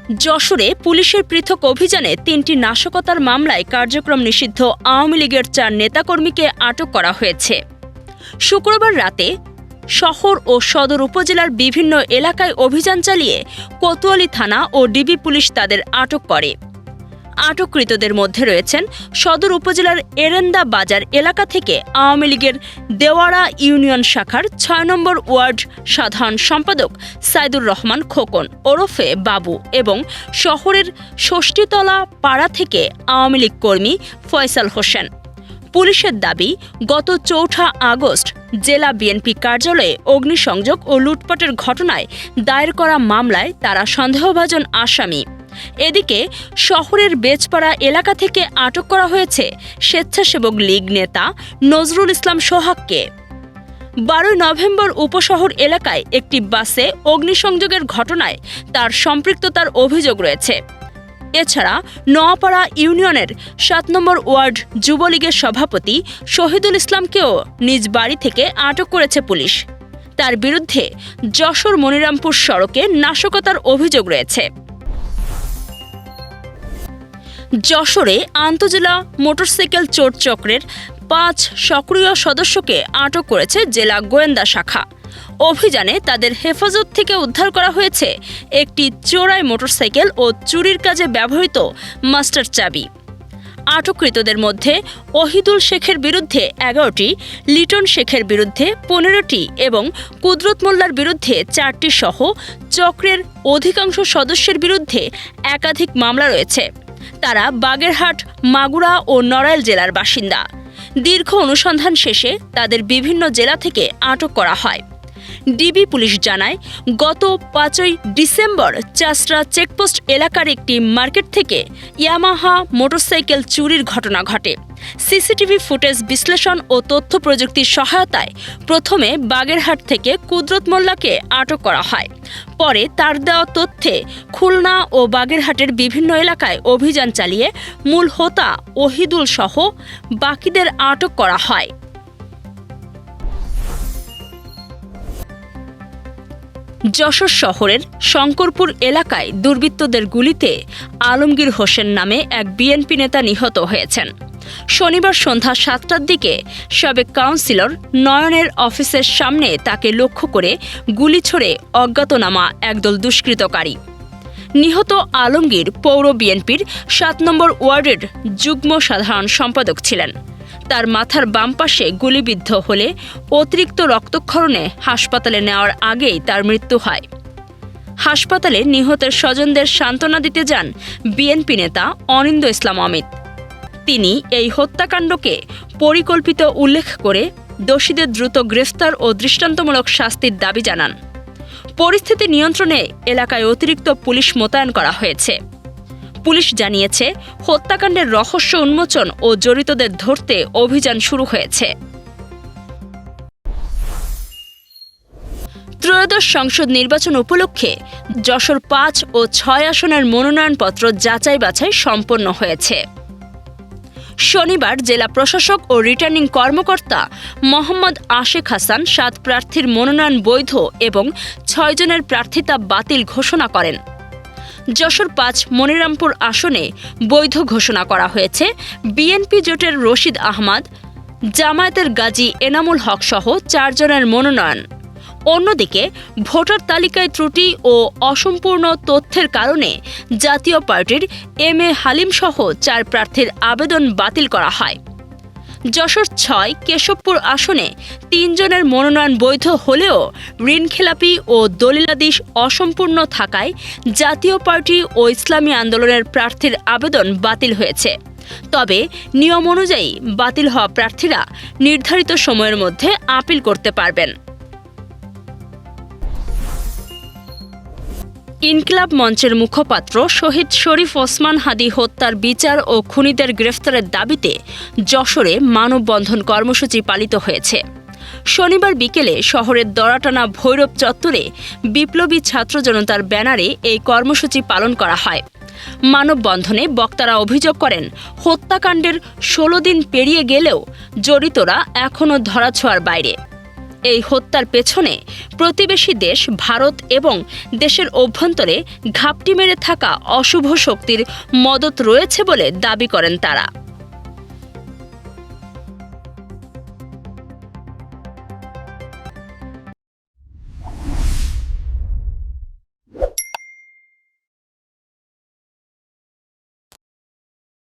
যশোরে পুলিশের পৃথক অভিযানে ৩টি নাশকতার মামলায় কার্যক্রম নিষিদ্ধ আওয়ামী লীগের ৪ নেতাকর্মীকে আটক করা হয়েছে। শুক্রবার রাতে শহর ও সদর উপজেলার বিভিন্ন এলাকায় অভিযান চালিয়ে কোতোয়ালি থানা ও ডিবি পুলিশ তাদের আটক করে। আটককৃতদের মধ্যে রয়েছেন সদর উপজেলার এরেন্দা বাজার এলাকা থেকে আওয়ামী লীগের দেওয়ারা ইউনিয়ন শাখার ৬ নম্বর ওয়ার্ড সাধারণ সম্পাদক সাইদুর রহমান খোকন ওরফে বাবু এবং শহরের ষষ্ঠীতলা পাড়া থেকে আওয়ামী লীগ কর্মী ফয়সাল হোসেন। পুলিশের দাবি, গত ৪ আগস্ট জেলা বিএনপি কার্যালয়ে অগ্নিসংযোগ ও লুটপাটের ঘটনায় দায়ের করা মামলায় তারা সন্দেহভাজন আসামি। এদিকে শহরের বেজপাড়া এলাকা থেকে আটক করা হয়েছে স্বেচ্ছাসেবক লীগ নেতা নজরুল ইসলাম সোহাগকে। ১২ নভেম্বর উপশহর এলাকায় একটি বাসে অগ্নিসংযোগের ঘটনায় তার সম্পৃক্ততার অভিযোগ রয়েছে। এছাড়া নোয়াপাড়া ইউনিয়নের ৭ নম্বর ওয়ার্ড যুবলীগের সভাপতি শহীদুল ইসলামকেও নিজ বাড়ি থেকে আটক করেছে পুলিশ। তার বিরুদ্ধে যশোর মনিরামপুর সড়কে নাশকতার অভিযোগ রয়েছে। যশোরে আন্তজেলা মোটরসাইকেল চোর চক্রের ৫ সক্রিয় সদস্যকে আটক করেছে জেলা গোয়েন্দা শাখা। অভিযানে তাদের হেফাজত থেকে উদ্ধার করা হয়েছে একটি চোরাই মোটরসাইকেল ও চুরির কাজে ব্যবহৃত মাস্টার চাবি। আটককৃতদের মধ্যে ওহিদুল শেখের বিরুদ্ধে ১১টি, লিটন শেখের বিরুদ্ধে ১৫টি এবং কুদরত মোল্লার বিরুদ্ধে ৪টি সহ চক্রের অধিকাংশ সদস্যের বিরুদ্ধে একাধিক মামলা রয়েছে। তারা বাগেরহাট, মাগুরা ও নড়াইল জেলার বাসিন্দা। দীর্ঘ অনুসন্ধান শেষে তাদের বিভিন্ন জেলা থেকে আটক করা হয়। ডিবি পুলিশ জানায়, গত ৫ই ডিসেম্বর চাষড়া চেকপোস্ট এলাকার একটি মার্কেট থেকে ইয়ামাহা মোটরসাইকেল চুরির ঘটনা ঘটে। সিসিটিভি ফুটেজ বিশ্লেষণ ও তথ্য প্রযুক্তির সহায়তায় প্রথমে বাগেরহাট থেকে কুদরত মোল্লাকে আটক করা হয়। পরে তার দেওয়া তথ্যে খুলনা ও বাগেরহাটের বিভিন্ন এলাকায় অভিযান চালিয়ে মূল হোতা ওহিদুল সহ বাকিদের আটক করা হয়। যশোর শহরের শঙ্করপুর এলাকায় দুর্বৃত্তদের গুলিতে আলমগীর হোসেন নামে এক বিএনপি নেতা নিহত হয়েছেন। শনিবার সন্ধ্যা ৭টার দিকে সাবেক কাউন্সিলর নয়নের অফিসের সামনে তাকে লক্ষ্য করে গুলি ছোড়ে অজ্ঞাতনামা একদল দুষ্কৃতকারী। নিহত আলমগীর পৌর বিএনপির ৭ নম্বর ওয়ার্ডের যুগ্ম সাধারণ সম্পাদক ছিলেন। তার মাথার বাম পাশে গুলিবিদ্ধ হলে অতিরিক্ত রক্তক্ষরণে হাসপাতালে নেওয়ার আগেই তার মৃত্যু হয়। হাসপাতালে নিহতের স্বজনদের সান্ত্বনা দিতে যান বিএনপি নেতা অনিন্দ ইসলাম অমিত। তিনি এই হত্যাকাণ্ডকে পরিকল্পিত উল্লেখ করে দোষীদের দ্রুত গ্রেফতার ও দৃষ্টান্তমূলক শাস্তির দাবি জানান। পরিস্থিতি নিয়ন্ত্রণে এলাকায় অতিরিক্ত পুলিশ মোতায়েন করা হয়েছে। পুলিশ জানিয়েছে, হত্যাকাণ্ডের রহস্য উন্মোচন ও জড়িতদের ধরতে অভিযান শুরু হয়েছে। ত্রয়োদশ সংসদ নির্বাচন উপলক্ষে যশোর ৫ ও ৬ আসনের মনোনয়নপত্র যাচাই বাছাই সম্পন্ন হয়েছে। শনিবার জেলা প্রশাসক ও রিটার্নিং কর্মকর্তা মোহাম্মদ আশেক হাসান ৭ প্রার্থীর মনোনয়ন বৈধ এবং ৬ জনের প্রার্থিতা বাতিল ঘোষণা করেন। যশোর ৫ মনিরামপুর আসনে বৈধ ঘোষণা করা হয়েছে বিএনপি জোটের রশিদ আহমদ, জামায়াতের গাজী এনামুল হক সহ ৪ জনের মনোনয়ন। অন্যদিকে ভোটার তালিকায় ত্রুটি ও অসম্পূর্ণ তথ্যের কারণে জাতীয় পার্টির এম এ হালিম সহ ৪ প্রার্থীর আবেদন বাতিল করা হয়। যশোর ৬ কেশবপুর আসনে ৩ জনের মনোনয়ন বৈধ হলেও ঋণখেলাপি ও দলিলাদি অসম্পূর্ণ থাকায় জাতীয় পার্টি ও ইসলামী আন্দোলনের প্রার্থীর আবেদন বাতিল হয়েছে। তবে নিয়ম অনুযায়ী বাতিল হওয়া প্রার্থীরা নির্ধারিত সময়ের মধ্যে আপিল করতে পারবেন। ইনকিলাব মঞ্চের মুখপাত্র শহীদ শরীফ ওসমান হাদি হত্যার বিচার ও খুনিদের গ্রেফতারের দাবিতে যশোরে মানববন্ধন কর্মসূচি পালিত হয়েছে। শনিবার বিকেলে শহরের দরাটানা ভৈরব চত্বরে বিপ্লবী ছাত্র জনতার ব্যানারে এই কর্মসূচি পালন করা হয়। মানববন্ধনে বক্তারা অভিযোগ করেন, হত্যাকাণ্ডের ১৬ দিন পেরিয়ে গেলেও জড়িতরা এখনও ধরাছোঁয়ার বাইরে। এই হত্যার পেছনে প্রতিবেশী দেশ ভারত এবং দেশের অভ্যন্তরে ঘাপটি মেরে থাকা অশুভ শক্তির মদত রয়েছে বলে দাবি করেন তারা।